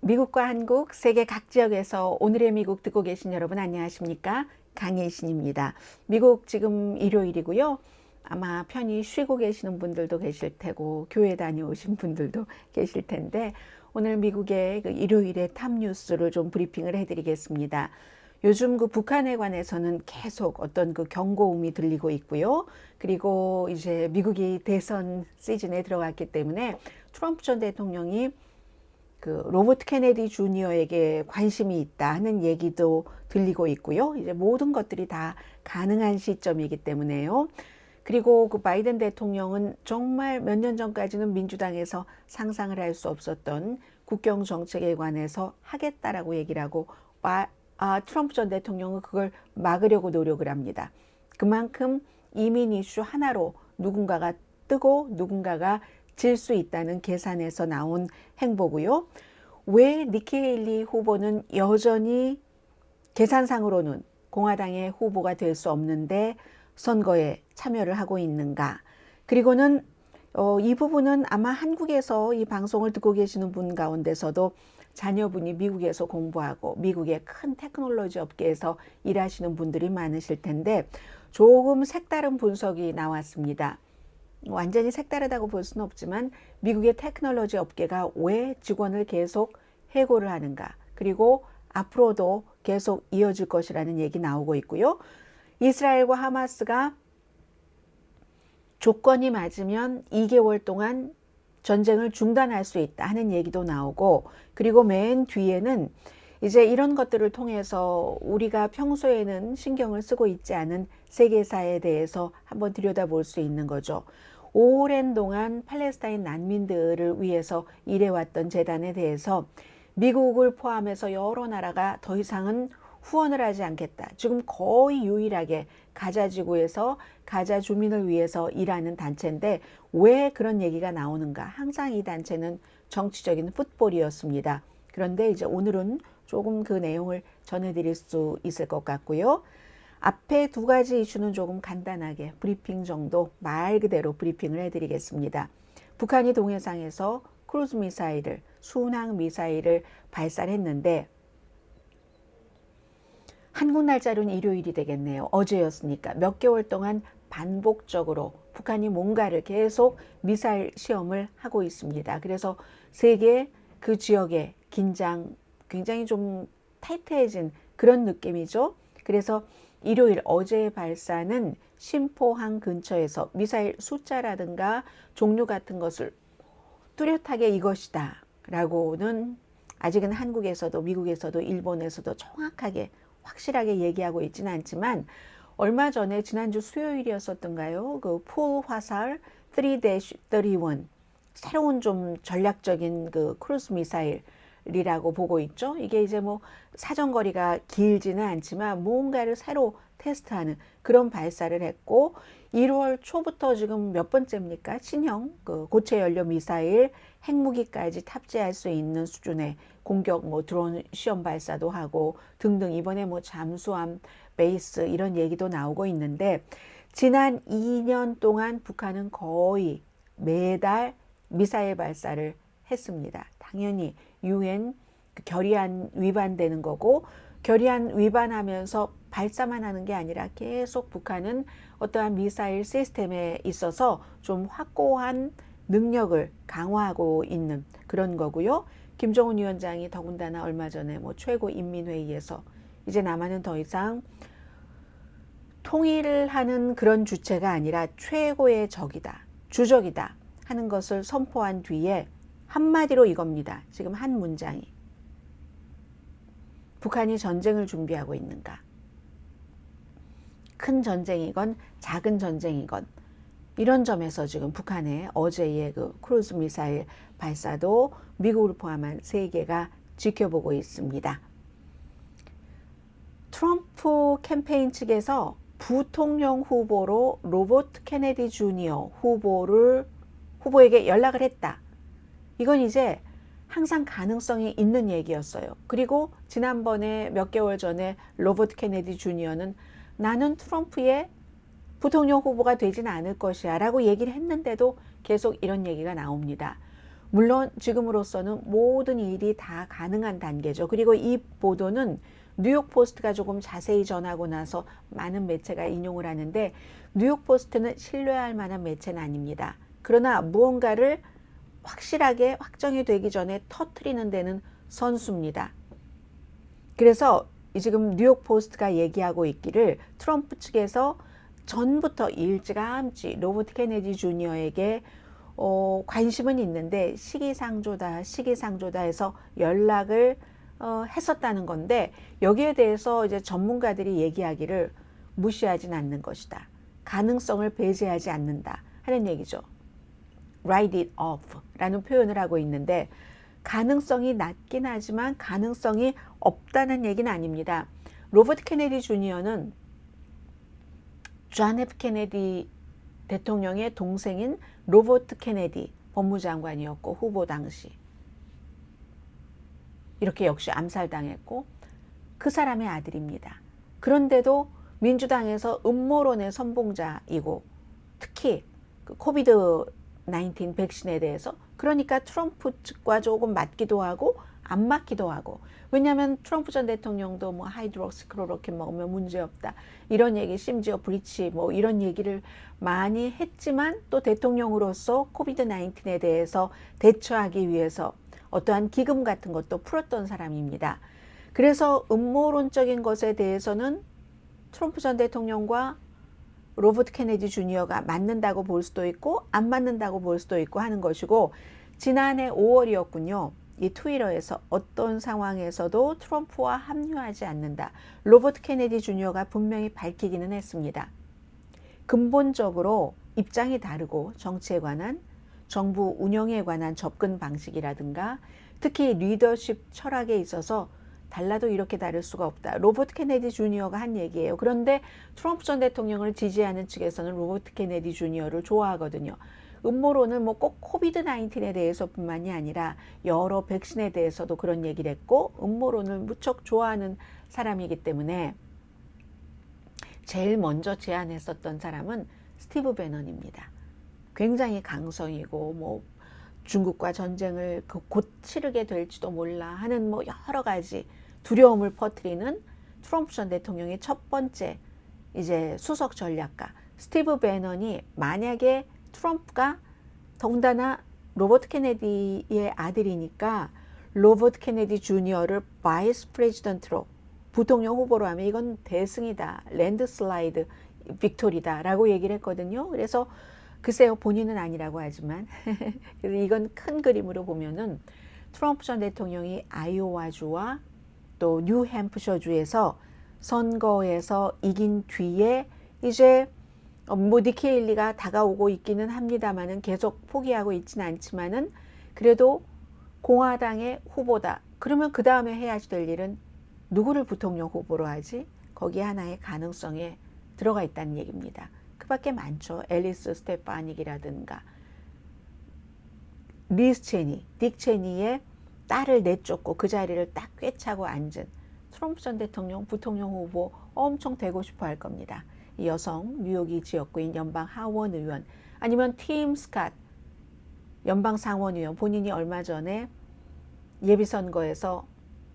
미국과 한국, 세계 각 지역에서 오늘의 미국 듣고 계신 여러분 안녕하십니까? 강혜신입니다. 미국 지금 일요일이고요. 아마 편히 쉬고 계시는 분들도 계실 테고 교회 다녀오신 분들도 계실 텐데 오늘 미국의 그 일요일의 탑 뉴스를 좀 브리핑을 해드리겠습니다. 요즘 그 북한에 관해서는 계속 어떤 그 경고음이 들리고 있고요. 그리고 이제 미국이 대선 시즌에 들어갔기 때문에 트럼프 전 대통령이 그 로버트 케네디 주니어에게 관심이 있다 하는 얘기도 들리고 있고요. 이제 모든 것들이 다 가능한 시점이기 때문에요. 그리고 그 바이든 대통령은 정말 몇 년 전까지는 민주당에서 상상을 할 수 없었던 국경 정책에 관해서 하겠다라고 얘기를 하고 트럼프 전 대통령은 그걸 막으려고 노력을 합니다. 그만큼 이민 이슈 하나로 누군가가 뜨고 누군가가 질 수 있다는 계산에서 나온 행보고요. 왜 니키 헤일리 후보는 여전히 계산상으로는 공화당의 후보가 될 수 없는데 선거에 참여를 하고 있는가? 그리고는 이 부분은 아마 한국에서 이 방송을 듣고 계시는 분 가운데서도 자녀분이 미국에서 공부하고 미국의 큰 테크놀로지 업계에서 일하시는 분들이 많으실 텐데 조금 색다른 분석이 나왔습니다. 완전히 색다르다고 볼 수는 없지만 미국의 테크놀로지 업계가 왜 직원을 계속 해고를 하는가, 그리고 앞으로도 계속 이어질 것이라는 얘기 나오고 있고요. 이스라엘과 하마스가 조건이 맞으면 2개월 동안 전쟁을 중단할 수 있다 하는 얘기도 나오고, 그리고 맨 뒤에는 이제 이런 것들을 통해서 우리가 평소에는 신경을 쓰고 있지 않은 세계사에 대해서 한번 들여다볼 수 있는 거죠. 오랜 동안 팔레스타인 난민들을 위해서 일해왔던 재단에 대해서 미국을 포함해서 여러 나라가 더 이상은 후원을 하지 않겠다. 지금 거의 유일하게 가자 지구에서 가자 주민을 위해서 일하는 단체인데 왜 그런 얘기가 나오는가? 항상 이 단체는 정치적인 풋볼이었습니다. 그런데 이제 오늘은 조금 그 내용을 전해드릴 수 있을 것 같고요. 앞에 두 가지 이슈는 조금 간단하게 브리핑 정도, 말 그대로 브리핑을 해드리겠습니다. 북한이 동해상에서 크루즈 미사일을, 순항 미사일을 발사했는데 한국 날짜로는 일요일이 되겠네요. 어제였으니까 몇 개월 동안 반복적으로 북한이 뭔가를 계속 미사일 시험을 하고 있습니다. 그래서 세계 그 지역의 긴장 굉장히 좀 타이트해진 그런 느낌이죠. 그래서 일요일 어제의 발사는 심포항 근처에서 미사일 숫자라든가 종류 같은 것을 뚜렷하게 이것이다 라고는 아직은 한국에서도 미국에서도 일본에서도 정확하게 확실하게 얘기하고 있지는 않지만, 얼마 전에 지난주 수요일이었었던가요? 그 폴 화살 3-31 새로운 좀 전략적인 그 크루즈 미사일이라고 보고 있죠. 이게 이제 뭐 사정거리가 길지는 않지만 뭔가를 새로 테스트하는 그런 발사를 했고, 1월 초부터 지금 몇 번째입니까? 신형 그 고체 연료 미사일 핵무기까지 탑재할 수 있는 수준의 공격, 뭐 드론 시험 발사도 하고 등등, 이번에 뭐 잠수함 베이스 이런 얘기도 나오고 있는데, 지난 2년 동안 북한은 거의 매달 미사일 발사를 했습니다. 당연히 유엔 결의안 위반되는 거고, 결의안 위반하면서 발사만 하는 게 아니라 계속 북한은 어떠한 미사일 시스템에 있어서 좀 확고한 능력을 강화하고 있는 그런 거고요. 김정은 위원장이 더군다나 얼마 전에 뭐 최고인민회의에서 이제 남한은 더 이상 통일을 하는 그런 주체가 아니라 최고의 적이다, 주적이다 하는 것을 선포한 뒤에 한마디로 이겁니다. 지금 한 문장이 북한이 전쟁을 준비하고 있는가? 큰 전쟁이건 작은 전쟁이건 이런 점에서 지금 북한의 어제의 그 크루즈 미사일 발사도 미국을 포함한 세계가 지켜보고 있습니다. 트럼프 캠페인 측에서 부통령 후보로 로버트 케네디 주니어 후보에게 연락을 했다. 이건 이제 항상 가능성이 있는 얘기였어요. 그리고 지난번에 몇 개월 전에 로버트 케네디 주니어는 나는 트럼프의 부통령 후보가 되진 않을 것이야 라고 얘기를 했는데도 계속 이런 얘기가 나옵니다. 물론 지금으로서는 모든 일이 다 가능한 단계죠. 그리고 이 보도는 뉴욕 포스트가 조금 자세히 전하고 나서 많은 매체가 인용을 하는데, 뉴욕 포스트는 신뢰할 만한 매체는 아닙니다. 그러나 무언가를 확실하게 확정이 되기 전에 터트리는 데는 선수입니다. 그래서 지금 뉴욕 포스트가 얘기하고 있기를, 트럼프 측에서 전부터 일찌감치 로버트 케네디 주니어에게 관심은 있는데 시기상조다 해서 연락을 했었다는 건데, 여기에 대해서 이제 전문가들이 얘기하기를 무시하진 않는 것이다, 가능성을 배제하지 않는다 하는 얘기죠. write it off 라는 표현을 하고 있는데, 가능성이 낮긴 하지만 가능성이 없다는 얘기는 아닙니다. 로버트 케네디 주니어는 존 F 케네디 대통령의 동생인 로버트 케네디 법무장관이었고, 후보 당시 이렇게 역시 암살당했고, 그 사람의 아들입니다. 그런데도 민주당에서 음모론의 선봉자이고, 특히 그 코비드 19 백신에 대해서, 그러니까 트럼프 측과 조금 맞기도 하고 안 맞기도 하고, 왜냐하면 트럼프 전 대통령도 뭐 하이드록시클로로킨 먹으면 문제없다 이런 얘기, 심지어 브리치 뭐 이런 얘기를 많이 했지만, 또 대통령으로서 코비드 19에 대해서 대처하기 위해서 어떠한 기금 같은 것도 풀었던 사람입니다. 그래서 음모론적인 것에 대해서는 트럼프 전 대통령과 로버트 케네디 주니어가 맞는다고 볼 수도 있고 안 맞는다고 볼 수도 있고 하는 것이고, 지난해 5월이었군요. 이 트위터에서 어떤 상황에서도 트럼프와 합류하지 않는다, 로버트 케네디 주니어가 분명히 밝히기는 했습니다. 근본적으로 입장이 다르고, 정치에 관한, 정부 운영에 관한 접근 방식이라든가 특히 리더십 철학에 있어서 달라도 이렇게 다를 수가 없다, 로버트 케네디 주니어가 한 얘기예요. 그런데 트럼프 전 대통령을 지지하는 측에서는 로버트 케네디 주니어를 좋아하거든요. 음모론은 뭐 꼭 코비드 19에 대해서뿐만이 아니라 여러 백신에 대해서도 그런 얘기를 했고, 음모론을 무척 좋아하는 사람이기 때문에 제일 먼저 제안했었던 사람은 스티브 배넌입니다. 굉장히 강성이고 뭐 중국과 전쟁을 곧 치르게 될지도 몰라 하는 뭐 여러 가지 두려움을 퍼뜨리는 트럼프 전 대통령의 첫 번째 이제 수석 전략가 스티브 배넌이, 만약에 트럼프가, 더군다나 로버트 케네디의 아들이니까 로버트 케네디 주니어를 바이스 프레지던트로, 부통령 후보로 하면 이건 대승이다, 랜드슬라이드 빅토리다 라고 얘기를 했거든요. 그래서 글쎄요, 본인은 아니라고 하지만 이건 큰 그림으로 보면은 트럼프 전 대통령이 아이오와주와 또 뉴햄프셔주에서 선거에서 이긴 뒤에 이제 뭐 니키 헤일리가 다가오고 있기는 합니다만은 계속 포기하고 있지는 않지만은 그래도 공화당의 후보다. 그러면 그 다음에 해야지 될 일은 누구를 부통령 후보로 하지? 거기에 하나의 가능성에 들어가 있다는 얘기입니다. 그 밖에 많죠. 앨리스 스테파닉이라든가 리스 체니, 딕 체니의 딸을 내쫓고 그 자리를 딱 꿰차고 앉은 트럼프 전 대통령 부통령 후보 엄청 되고 싶어 할 겁니다. 이 여성 뉴욕이 지역구인 연방 하원 의원, 아니면 팀 스캇 연방 상원 의원, 본인이 얼마 전에 예비선거에서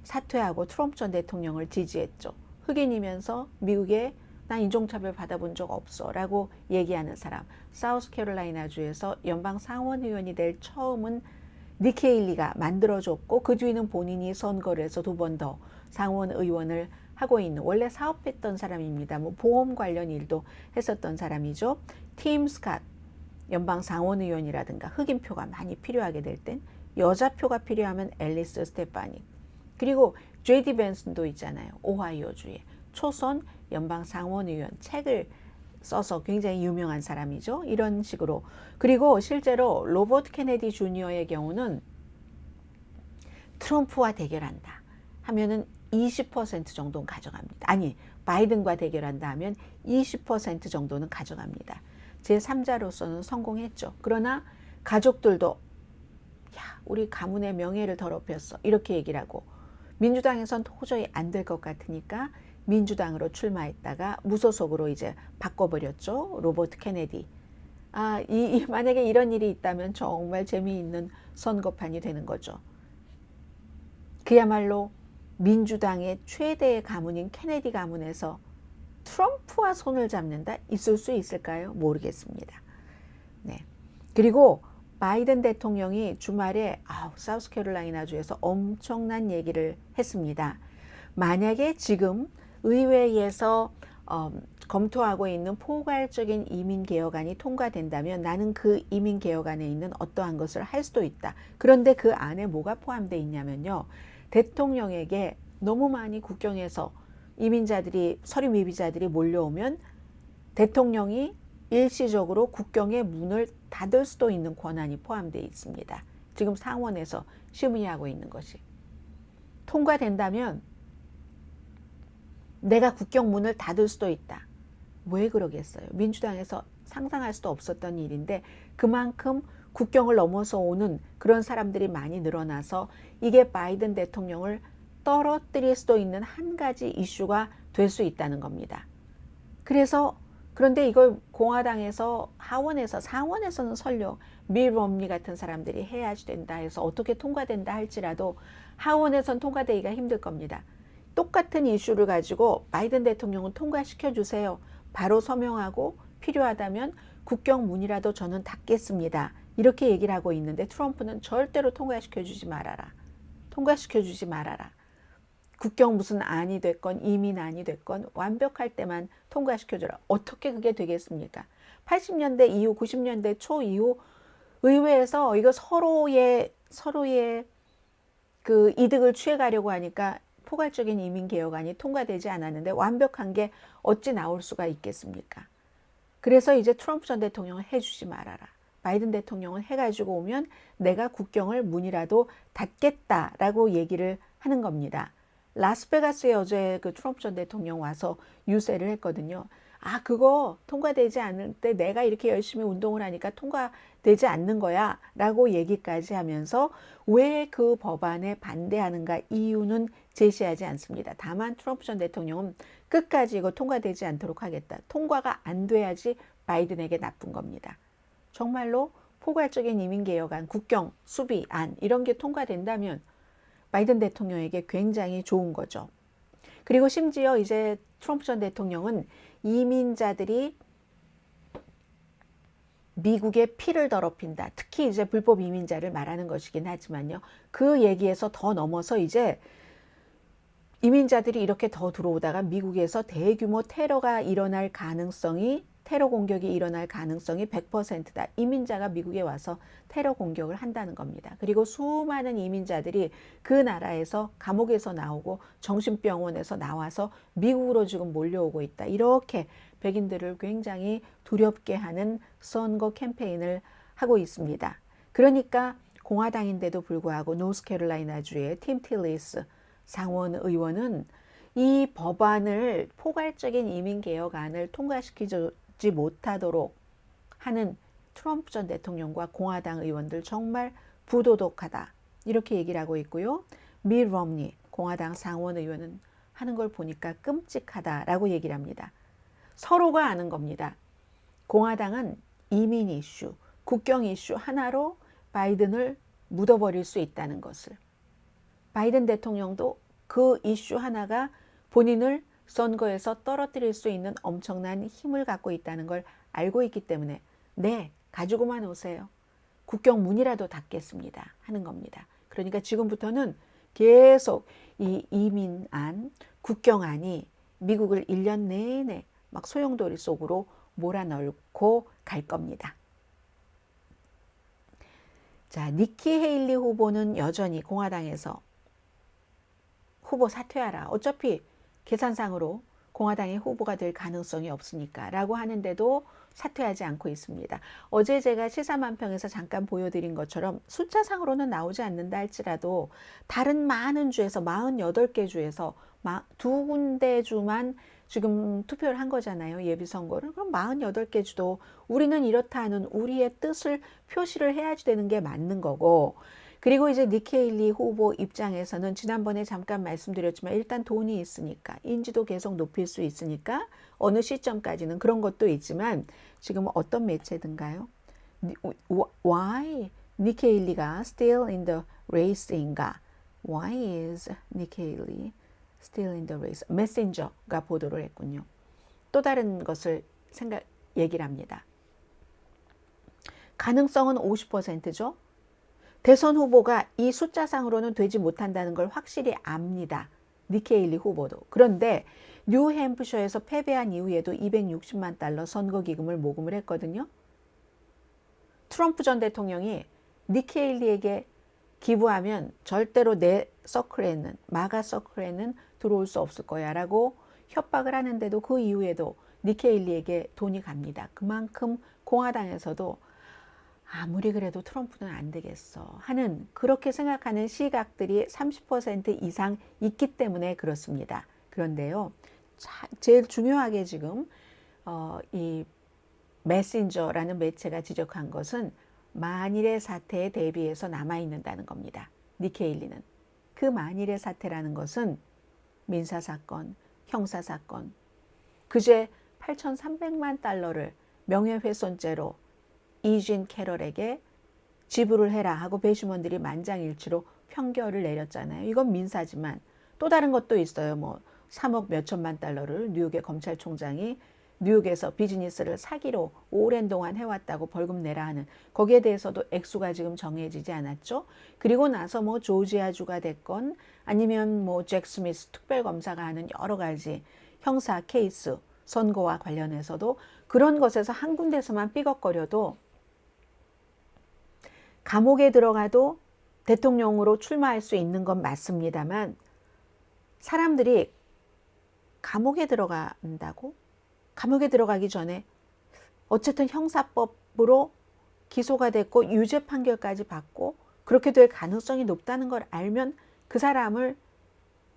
사퇴하고 트럼프 전 대통령을 지지했죠. 흑인이면서 미국에 나 인종차별 받아본 적 없어 라고 얘기하는 사람, 사우스캐롤라이나주에서 연방 상원 의원이 될 처음은 니키 헤일리가 만들어줬고, 그 뒤는 본인이 선거를 해서 두 번 더 상원 의원을 하고 있는, 원래 사업했던 사람입니다. 뭐 보험 관련 일도 했었던 사람이죠. 팀 스캇 연방 상원 의원이라든가 흑인표가 많이 필요하게 될 땐, 여자표가 필요하면 앨리스 스테파닉, 그리고 제디 벤슨도 있잖아요. 오하이오주에 초선 연방 상원 의원, 책을 써서 굉장히 유명한 사람이죠. 이런 식으로. 그리고 실제로 로버트 케네디 주니어의 경우는 트럼프와 대결한다 하면은 20% 정도는 가져갑니다. 아니, 바이든과 대결한다 하면 20% 정도는 가져갑니다. 제3자로서는 성공했죠. 그러나 가족들도 야, 우리 가문의 명예를 더럽혔어 이렇게 얘기를 하고, 민주당에선 도저히 안 될 것 같으니까 민주당으로 출마했다가 무소속으로 이제 바꿔버렸죠. 로버트 케네디 만약에 이런 일이 있다면 정말 재미있는 선거판이 되는 거죠. 그야말로 민주당의 최대의 가문인 케네디 가문에서 트럼프와 손을 잡는다? 있을 수 있을까요? 모르겠습니다. 네. 그리고 바이든 대통령이 주말에 사우스캐롤라이나주에서 엄청난 얘기를 했습니다. 만약에 지금 의회에서 검토하고 있는 포괄적인 이민개혁안이 통과된다면 나는 그 이민개혁안에 있는 어떠한 것을 할 수도 있다. 그런데 그 안에 뭐가 포함되어 있냐면요. 대통령에게 너무 많이 국경에서 이민자들이, 서류 미비자들이 몰려오면 대통령이 일시적으로 국경의 문을 닫을 수도 있는 권한이 포함되어 있습니다. 지금 상원에서 심의하고 있는 것이. 통과된다면 내가 국경 문을 닫을 수도 있다. 왜 그러겠어요? 민주당에서 상상할 수도 없었던 일인데 그만큼 국경을 넘어서 오는 그런 사람들이 많이 늘어나서 이게 바이든 대통령을 떨어뜨릴 수도 있는 한 가지 이슈가 될 수 있다는 겁니다. 그런데 이걸 공화당에서 하원에서, 상원에서는 설령 밀 롬니 같은 사람들이 해야지 된다 해서 어떻게 통과된다 할지라도 하원에선 통과되기가 힘들 겁니다. 똑같은 이슈를 가지고 바이든 대통령은 통과시켜 주세요. 바로 서명하고 필요하다면 국경 문이라도 저는 닫겠습니다. 이렇게 얘기를 하고 있는데 트럼프는 절대로 통과시켜 주지 말아라. 통과시켜 주지 말아라. 국경 무슨 안이 됐건 이민안이 됐건 완벽할 때만 통과시켜줘라. 어떻게 그게 되겠습니까? 80년대 이후 90년대 초 이후 의회에서 이거 서로의 그 이득을 취해가려고 하니까 포괄적인 이민개혁안이 통과되지 않았는데 완벽한 게 어찌 나올 수가 있겠습니까? 그래서 이제 트럼프 전 대통령은 해주지 말아라. 바이든 대통령은 해가지고 오면 내가 국경을 문이라도 닫겠다라고 얘기를 하는 겁니다. 라스베가스에 어제 그 트럼프 전 대통령 와서 유세를 했거든요. 그거 통과되지 않을 때 내가 이렇게 열심히 운동을 하니까 통과되지 않는 거야 라고 얘기까지 하면서 왜 그 법안에 반대하는가 이유는 제시하지 않습니다. 다만 트럼프 전 대통령은 끝까지 이거 통과되지 않도록 하겠다. 통과가 안 돼야지 바이든에게 나쁜 겁니다. 정말로 포괄적인 이민개혁안, 국경 수비안 이런 게 통과된다면 바이든 대통령에게 굉장히 좋은 거죠. 그리고 심지어 이제 트럼프 전 대통령은 이민자들이 미국의 피를 더럽힌다. 특히 이제 불법 이민자를 말하는 것이긴 하지만요. 그 얘기에서 더 넘어서 이제 이민자들이 이렇게 더 들어오다가 미국에서 대규모 테러 공격이 일어날 가능성이 100%다. 이민자가 미국에 와서 테러 공격을 한다는 겁니다. 그리고 수많은 이민자들이 그 나라에서 감옥에서 나오고 정신병원에서 나와서 미국으로 지금 몰려오고 있다. 이렇게 백인들을 굉장히 두렵게 하는 선거 캠페인을 하고 있습니다. 그러니까 공화당인데도 불구하고 노스캐롤라이나주의 팀 틸리스 상원 의원은 이 법안을 포괄적인 이민개혁안을 통과시키지 못하도록 하는 트럼프 전 대통령과 공화당 의원들 정말 부도덕하다 이렇게 얘기를 하고 있고요. 밀 롬니 공화당 상원 의원은 하는 걸 보니까 끔찍하다라고 얘기를 합니다. 서로가 아는 겁니다. 공화당은 이민 이슈, 국경 이슈 하나로 바이든을 묻어버릴 수 있다는 것을. 바이든 대통령도 그 이슈 하나가 본인을 선거에서 떨어뜨릴 수 있는 엄청난 힘을 갖고 있다는 걸 알고 있기 때문에 네, 가지고만 오세요. 국경 문이라도 닫겠습니다 하는 겁니다. 그러니까 지금부터는 계속 이 이민안, 국경안이 미국을 1년 내내 막 소용돌이 속으로 몰아넣고 갈 겁니다. 자, 니키 헤일리 후보는 여전히 공화당에서 후보 사퇴하라. 어차피 계산상으로 공화당의 후보가 될 가능성이 없으니까 라고 하는데도 사퇴하지 않고 있습니다. 어제 제가 시사만평에서 잠깐 보여드린 것처럼 숫자상으로는 나오지 않는다 할지라도 다른 많은 주에서 48개 주에서 두 군데 주만 지금 투표를 한 거잖아요. 예비선거를. 그럼 48개 주도 우리는 이렇다 하는 우리의 뜻을 표시를 해야지 되는 게 맞는 거고 그리고 이제 니케일리 후보 입장에서는 지난번에 잠깐 말씀드렸지만 일단 돈이 있으니까 인지도 계속 높일 수 있으니까 어느 시점까지는 그런 것도 있지만 지금 어떤 매체든가요? Why 니케일리가 still in the race인가? Why is 니케일리 still in the race? 메신저가 보도를 했군요. 또 다른 것을 얘기를 합니다. 가능성은 50%죠. 대선 후보가 이 숫자상으로는 되지 못한다는 걸 확실히 압니다. 니케일리 후보도. 그런데 뉴햄프셔에서 패배한 이후에도 260만 달러 선거기금을 모금을 했거든요. 트럼프 전 대통령이 니케일리에게 기부하면 절대로 내 서클에는, 마가 서클에는 들어올 수 없을 거야 라고 협박을 하는데도 그 이후에도 니케일리에게 돈이 갑니다. 그만큼 공화당에서도 아무리 그래도 트럼프는 안 되겠어 하는 그렇게 생각하는 시각들이 30% 이상 있기 때문에 그렇습니다. 그런데요, 제일 중요하게 지금 이 메신저라는 매체가 지적한 것은 만일의 사태에 대비해서 남아있는다는 겁니다. 니케일리는. 그 만일의 사태라는 것은 민사사건, 형사사건, 그제 8,300만 달러를 명예훼손죄로 이진 캐럴에게 지불을 해라 하고 배심원들이 만장일치로 평결을 내렸잖아요. 이건 민사지만 또 다른 것도 있어요. 뭐 3억 몇천만 달러를 뉴욕의 검찰총장이 뉴욕에서 비즈니스를 사기로 오랜 동안 해왔다고 벌금 내라 하는 거기에 대해서도 액수가 지금 정해지지 않았죠. 그리고 나서 뭐 조지아주가 됐건 아니면 뭐 잭 스미스 특별검사가 하는 여러 가지 형사 케이스 선고와 관련해서도 그런 것에서 한 군데서만 삐걱거려도 감옥에 들어가도 대통령으로 출마할 수 있는 건 맞습니다만 사람들이 감옥에 들어간다고? 감옥에 들어가기 전에 어쨌든 형사법으로 기소가 됐고 유죄 판결까지 받고 그렇게 될 가능성이 높다는 걸 알면 그 사람을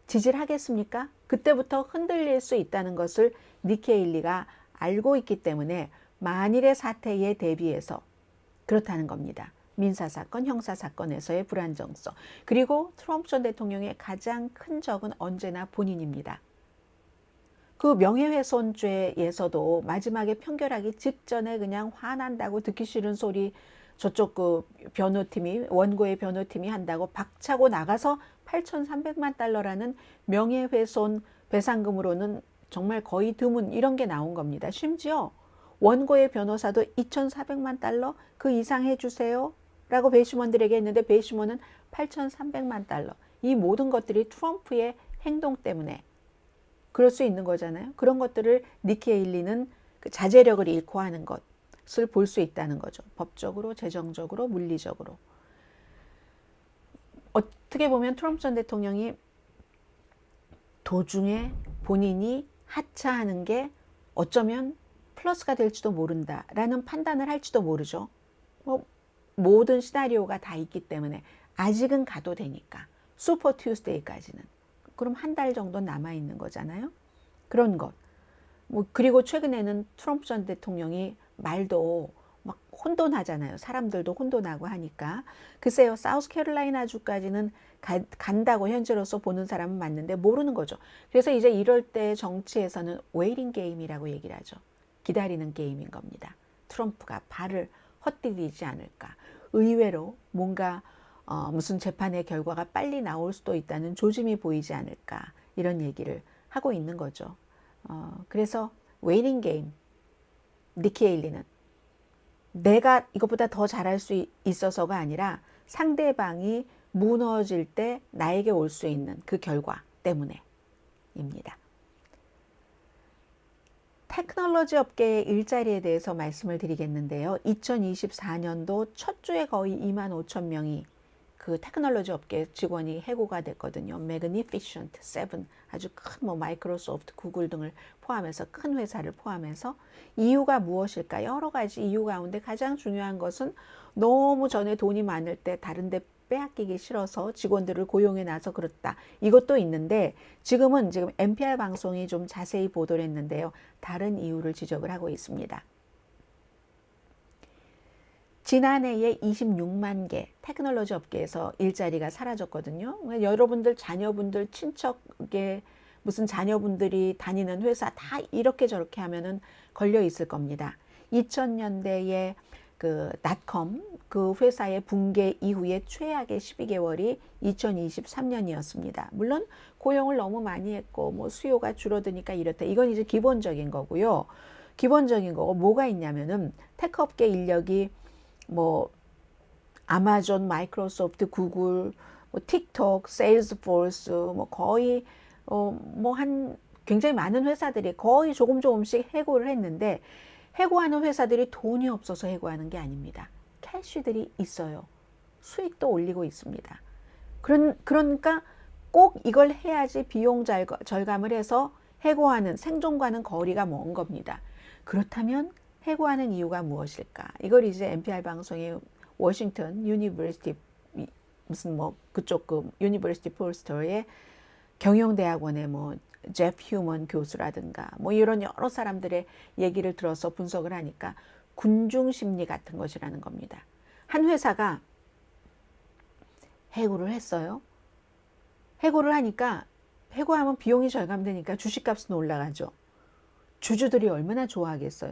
지지하겠습니까? 그때부터 흔들릴 수 있다는 것을 니케일리가 알고 있기 때문에 만일의 사태에 대비해서 그렇다는 겁니다. 민사사건, 형사사건에서의 불안정성. 그리고 트럼프 전 대통령의 가장 큰 적은 언제나 본인입니다. 그 명예훼손죄에서도 마지막에 판결하기 직전에 그냥 화난다고 듣기 싫은 소리 저쪽 그 변호팀이 원고의 변호팀이 한다고 박차고 나가서 8,300만 달러라는 명예훼손 배상금으로는 정말 거의 드문 이런 게 나온 겁니다. 심지어 원고의 변호사도 2,400만 달러 그 이상 해주세요 라고 배심원들에게 했는데 배심원은 8,300만 달러. 이 모든 것들이 트럼프의 행동 때문에 그럴 수 있는 거잖아요. 그런 것들을 니케일리는 그 자제력을 잃고 하는 것을 볼 수 있다는 거죠. 법적으로, 재정적으로, 물리적으로. 어떻게 보면 트럼프 전 대통령이 도중에 본인이 하차하는 게 어쩌면 플러스가 될지도 모른다라는 판단을 할지도 모르죠. 모든 시나리오가 다 있기 때문에 아직은 가도 되니까 슈퍼 튜스데이까지는 그럼 한 달 정도 남아 있는 거잖아요. 그런 것. 그리고 최근에는 트럼프 전 대통령이 말도 막 혼돈하잖아요. 사람들도 혼돈하고 하니까. 글쎄요, 사우스캐롤라이나 주까지는 간다고 현재로서 보는 사람은 맞는데 모르는 거죠. 그래서 이제 이럴 때 정치에서는 웨이팅 게임이라고 얘기를 하죠. 기다리는 게임인 겁니다. 트럼프가 발을 헛디디지 않을까. 의외로 뭔가 무슨 재판의 결과가 빨리 나올 수도 있다는 조짐이 보이지 않을까. 이런 얘기를 하고 있는 거죠. 그래서 웨이팅 게임, 니케일리는 내가 이것보다 더 잘할 수 있어서가 아니라 상대방이 무너질 때 나에게 올 수 있는 그 결과 때문에입니다. 테크놀로지 업계의 일자리에 대해서 말씀을 드리겠는데요. 2024년도 첫 주에 거의 25,000명이 그 테크놀로지 업계 직원이 해고가 됐거든요. Magnificent Seven 아주 큰 뭐 마이크로소프트, 구글 등을 포함해서 큰 회사를 포함해서 이유가 무엇일까? 여러 가지 이유 가운데 가장 중요한 것은 너무 전에 돈이 많을 때 다른 데 빼앗기기 싫어서 직원들을 고용해 놔서 그렇다. 이것도 있는데 지금 NPR 방송이 좀 자세히 보도를 했는데요. 다른 이유를 지적을 하고 있습니다. 지난해에 26만 개 테크놀로지 업계에서 일자리가 사라졌거든요. 여러분들 자녀분들 친척의 무슨 자녀분들이 다니는 회사 다 이렇게 저렇게 하면은 걸려 있을 겁니다. 2000년대에 그 닷컴 그 회사의 붕괴 이후에 최악의 12개월이 2023년이었습니다. 물론 고용을 너무 많이 했고 뭐 수요가 줄어드니까 이렇다. 이건 이제 기본적인 거고요. 기본적인 거고 뭐가 있냐면은 테크업계 인력이 뭐 아마존, 마이크로소프트, 구글, 뭐 틱톡, 세일즈포스 뭐 거의 뭐 한 굉장히 많은 회사들이 거의 조금씩 해고를 했는데 해고하는 회사들이 돈이 없어서 해고하는 게 아닙니다. 캐시들이 있어요. 수익도 올리고 있습니다. 그러니까 꼭 이걸 해야지 비용 절감을 해서 해고하는 생존과는 거리가 먼 겁니다. 그렇다면 해고하는 이유가 무엇일까? 이걸 이제 NPR 방송의 워싱턴 유니버시티 무슨 뭐 그쪽 그 유니버시티 폴스터의 경영대학원의 뭐 제프 휴먼 교수라든가 뭐 이런 여러 사람들의 얘기를 들어서 분석을 하니까 군중 심리 같은 것이라는 겁니다. 한 회사가 해고를 했어요. 해고를 하니까 해고하면 비용이 절감되니까 주식값은 올라가죠. 주주들이 얼마나 좋아하겠어요.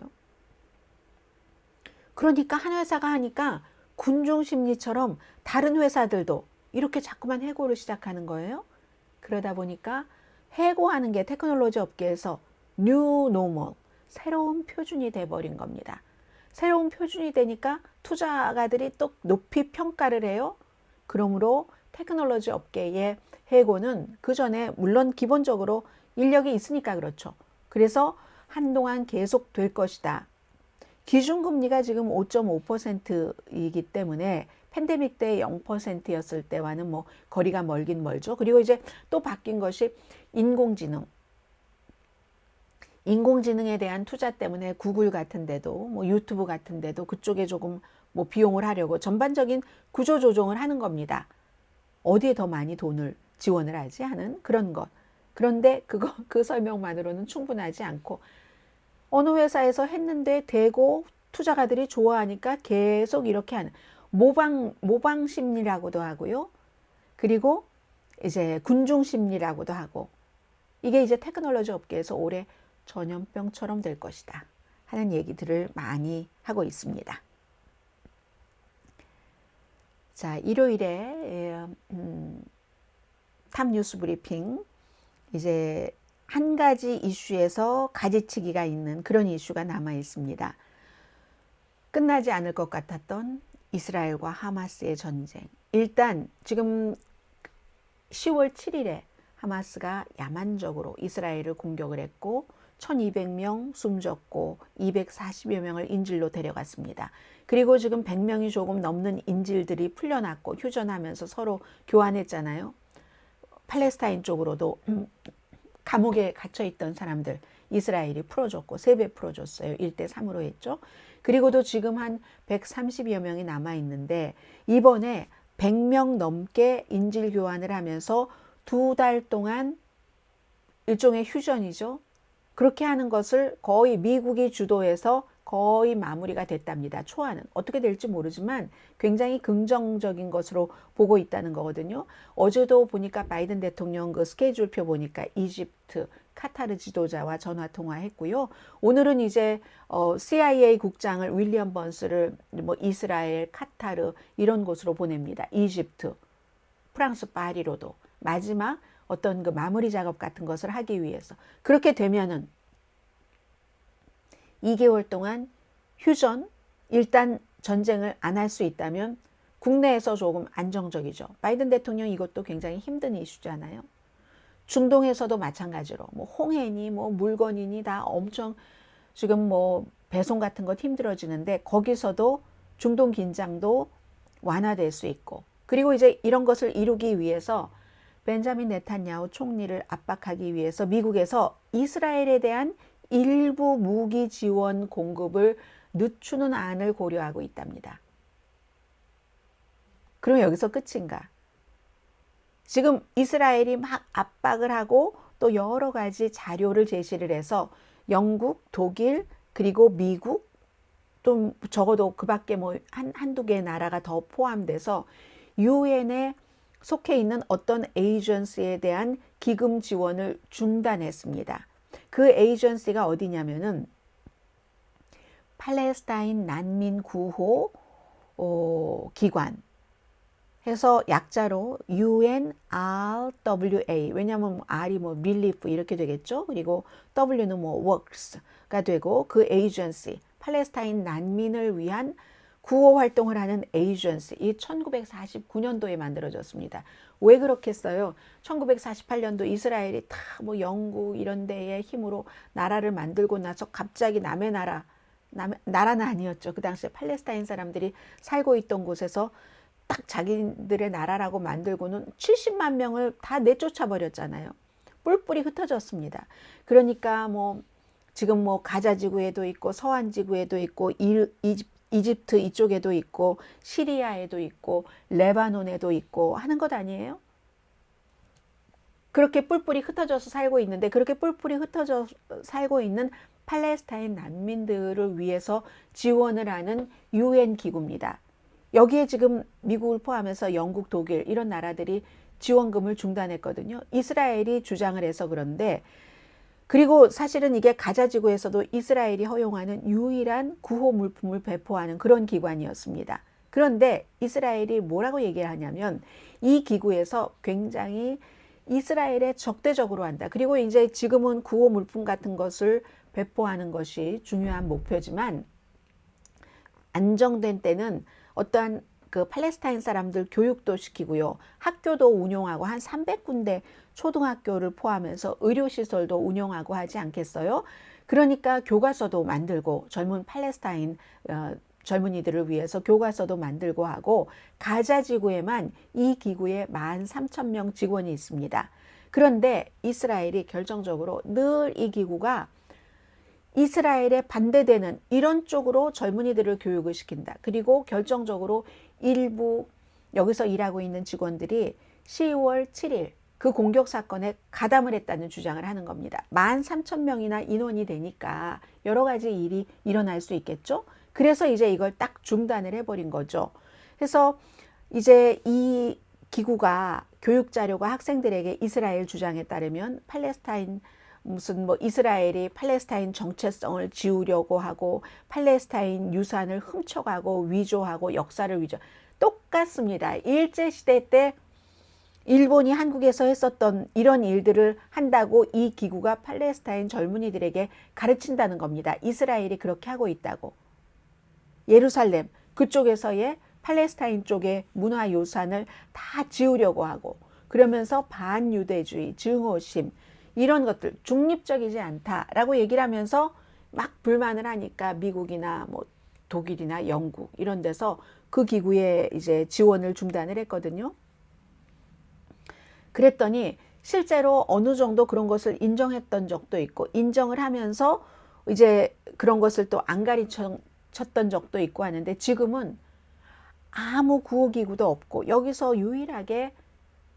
그러니까 한 회사가 하니까 군중 심리처럼 다른 회사들도 이렇게 자꾸만 해고를 시작하는 거예요. 그러다 보니까 해고하는 게 테크놀로지 업계에서 뉴 노멀, 새로운 표준이 돼버린 겁니다. 새로운 표준이 되니까 투자가들이 또 높이 평가를 해요. 그러므로 테크놀로지 업계의 해고는 그 전에 물론 기본적으로 인력이 있으니까 그렇죠. 그래서 한동안 계속 될 것이다. 기준금리가 지금 5.5%이기 때문에 팬데믹 때 0%였을 때와는 뭐 거리가 멀긴 멀죠. 그리고 이제 또 바뀐 것이 인공지능에 대한 투자 때문에 구글 같은 데도 뭐 유튜브 같은 데도 그쪽에 조금 뭐 비용을 하려고 전반적인 구조 조정을 하는 겁니다. 어디에 더 많이 돈을 지원을 하지 하는 그런 것. 그런데 그 설명만으로는 충분하지 않고 어느 회사에서 했는데 되고 투자가들이 좋아하니까 계속 이렇게 하는 모방 심리라고도 하고요. 그리고 이제 군중 심리라고도 하고 이게 이제 테크놀로지 업계에서 올해 전염병처럼 될 것이다 하는 얘기들을 많이 하고 있습니다. 자, 일요일에 탑 뉴스 브리핑 이제 한 가지 이슈에서 가지치기가 있는 그런 이슈가 남아 있습니다. 끝나지 않을 것 같았던 이스라엘과 하마스의 전쟁. 일단 지금 10월 7일에 하마스가 야만적으로 이스라엘을 공격을 했고 1200명 숨졌고 240여 명을 인질로 데려갔습니다. 그리고 지금 100명이 조금 넘는 인질들이 풀려났고 휴전하면서 서로 교환했잖아요. 팔레스타인 쪽으로도 감옥에 갇혀있던 사람들 이스라엘이 풀어줬고 3배 풀어줬어요. 1대3으로 했죠. 그리고도 지금 한 130여 명이 남아있는데 이번에 100명 넘게 인질 교환을 하면서 2달 동안 일종의 휴전이죠. 그렇게 하는 것을 거의 미국이 주도해서 거의 마무리가 됐답니다. 초안은 어떻게 될지 모르지만 굉장히 긍정적인 것으로 보고 있다는 거거든요. 어제도 보니까 바이든 대통령 그 스케줄표 보니까 이집트, 카타르 지도자와 전화 통화했고요. 오늘은 이제 CIA 국장을 윌리엄 번스를 뭐 이스라엘, 카타르 이런 곳으로 보냅니다. 이집트, 프랑스 파리로도 마지막 어떤 그 마무리 작업 같은 것을 하기 위해서 그렇게 되면은 2개월 동안 휴전, 일단 전쟁을 안 할 수 있다면 국내에서 조금 안정적이죠. 바이든 대통령 이것도 굉장히 힘든 이슈잖아요. 중동에서도 마찬가지로 뭐 홍해니 뭐 물건이니 다 엄청 지금 뭐 배송 같은 것 힘들어지는데 거기서도 중동 긴장도 완화될 수 있고 그리고 이제 이런 것을 이루기 위해서 벤자민 네탄야후 총리를 압박하기 위해서 미국에서 이스라엘에 대한 일부 무기 지원 공급을 늦추는 안을 고려하고 있답니다. 그럼 여기서 끝인가? 지금 이스라엘이 막 압박을 하고 또 여러 가지 자료를 제시를 해서 영국, 독일, 그리고 미국, 또 적어도 그 밖에 뭐 한두 개의 나라가 더 포함돼서 유엔에 속해 있는 어떤 에이전시에 대한 기금 지원을 중단했습니다. 그 에이전시가 어디냐면은 팔레스타인 난민 구호 기관 해서 약자로 UNRWA, 왜냐하면 R이 뭐 relief 이렇게 되겠죠. 그리고 W는 뭐 works가 되고, 그 에이전시, 팔레스타인 난민을 위한 구호 활동을 하는 에이전시, 이 1949년도에 만들어졌습니다. 왜 그렇게 했어요? 1948년도 이스라엘이 다 뭐 영국 이런 데의 힘으로 나라를 만들고 나서 갑자기 남의 나라는 아니었죠. 그 당시에 팔레스타인 사람들이 살고 있던 곳에서 딱 자기들의 나라라고 만들고는 70만 명을 다 내쫓아 버렸잖아요. 뿔뿔이 흩어졌습니다. 그러니까 뭐 지금 뭐 가자 지구에도 있고 서한 지구에도 있고 이집트 이쪽에도 있고 시리아에도 있고 레바논에도 있고 하는 것 아니에요? 그렇게 뿔뿔이 흩어져서 살고 있는데, 그렇게 뿔뿔이 흩어져 살고 있는 팔레스타인 난민들을 위해서 지원을 하는 유엔 기구입니다. 여기에 지금 미국을 포함해서 영국, 독일 이런 나라들이 지원금을 중단했거든요. 이스라엘이 주장을 해서 그런데, 그리고 사실은 이게 가자지구에서도 이스라엘이 허용하는 유일한 구호 물품을 배포하는 그런 기관이었습니다. 그런데 이스라엘이 뭐라고 얘기를 하냐면 이 기구에서 굉장히 이스라엘에 적대적으로 한다. 그리고 이제 지금은 구호 물품 같은 것을 배포하는 것이 중요한 목표지만, 안정된 때는 어떠한 그 팔레스타인 사람들 교육도 시키고요. 학교도 운영하고 한 300군데 초등학교를 포함해서 의료시설도 운영하고 하지 않겠어요? 그러니까 교과서도 만들고, 젊은 팔레스타인 젊은이들을 위해서 교과서도 만들고 하고, 가자 지구에만 이 기구에 13,000명 직원이 있습니다. 그런데 이스라엘이 결정적으로 늘 이 기구가 이스라엘에 반대되는 이런 쪽으로 젊은이들을 교육을 시킨다. 그리고 결정적으로 일부 여기서 일하고 있는 직원들이 10월 7일 그 공격 사건에 가담을 했다는 주장을 하는 겁니다. 13,000명이나 인원이 되니까 여러 가지 일이 일어날 수 있겠죠. 그래서 이제 이걸 딱 중단을 해버린 거죠. 그래서 이제 이 기구가 교육 자료가 학생들에게 이스라엘 주장에 따르면 팔레스타인 무슨 뭐 이스라엘이 팔레스타인 정체성을 지우려고 하고 팔레스타인 유산을 훔쳐가고 위조하고 역사를 위조, 똑같습니다. 일제시대 때 일본이 한국에서 했었던 이런 일들을 한다고 이 기구가 팔레스타인 젊은이들에게 가르친다는 겁니다. 이스라엘이 그렇게 하고 있다고. 예루살렘 그쪽에서의 팔레스타인 쪽의 문화 유산을 다 지우려고 하고, 그러면서 반유대주의, 증오심 이런 것들 중립적이지 않다라고 얘기를 하면서 막 불만을 하니까 미국이나 뭐 독일이나 영국 이런 데서 그 기구에 이제 지원을 중단을 했거든요. 그랬더니 실제로 어느 정도 그런 것을 인정했던 적도 있고, 인정을 하면서 이제 그런 것을 또 안 가르쳤던 적도 있고 하는데, 지금은 아무 구호기구도 없고 여기서 유일하게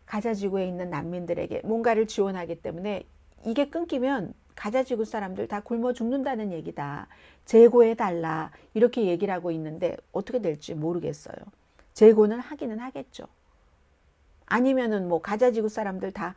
가자지구에 있는 난민들에게 뭔가를 지원하기 때문에 이게 끊기면 가자지구 사람들 다 굶어 죽는다는 얘기다. 재고해달라. 이렇게 얘기를 하고 있는데 어떻게 될지 모르겠어요. 재고는 하기는 하겠죠. 아니면은 뭐 가자지구 사람들 다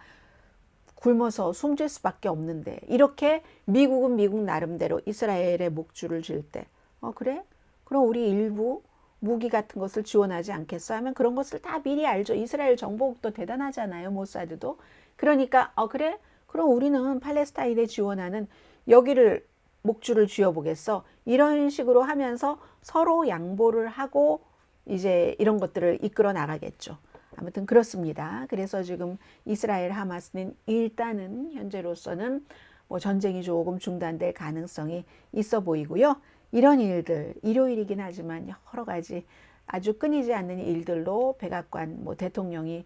굶어서 숨질 수밖에 없는데, 이렇게 미국은 미국 나름대로 이스라엘의 목줄을 쥘 때, 그래? 그럼 우리 일부 무기 같은 것을 지원하지 않겠어? 하면 그런 것을 다 미리 알죠. 이스라엘 정보국도 대단하잖아요. 모사드도. 그러니까 그래? 그럼 우리는 팔레스타인에 지원하는 여기를 목줄을 쥐어보겠어. 이런 식으로 하면서 서로 양보를 하고 이제 이런 것들을 이끌어 나가겠죠. 아무튼 그렇습니다. 그래서 지금 이스라엘 하마스는 일단은 현재로서는 뭐 전쟁이 조금 중단될 가능성이 있어 보이고요. 이런 일들, 일요일이긴 하지만 여러 가지 아주 끊이지 않는 일들로 백악관 뭐 대통령이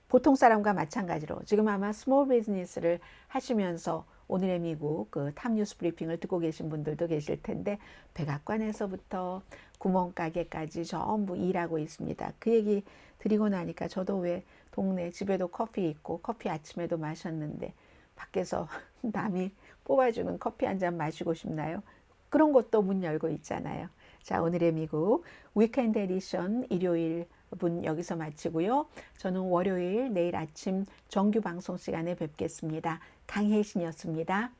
보통 사람과 마찬가지로 지금 아마 스몰 비즈니스를 하시면서 오늘의 미국 그 탑뉴스 브리핑을 듣고 계신 분들도 계실 텐데, 백악관에서부터 구멍가게까지 전부 일하고 있습니다. 그 얘기 드리고 나니까 저도 왜 동네 집에도 커피 있고 커피 아침에도 마셨는데 밖에서 남이 뽑아주는 커피 한 잔 마시고 싶나요? 그런 것도 문 열고 있잖아요. 자, 오늘의 미국 위켄드 에디션 일요일 분 여기서 마치고요. 저는 월요일 내일 아침 정규 방송 시간에 뵙겠습니다. 강혜신이었습니다.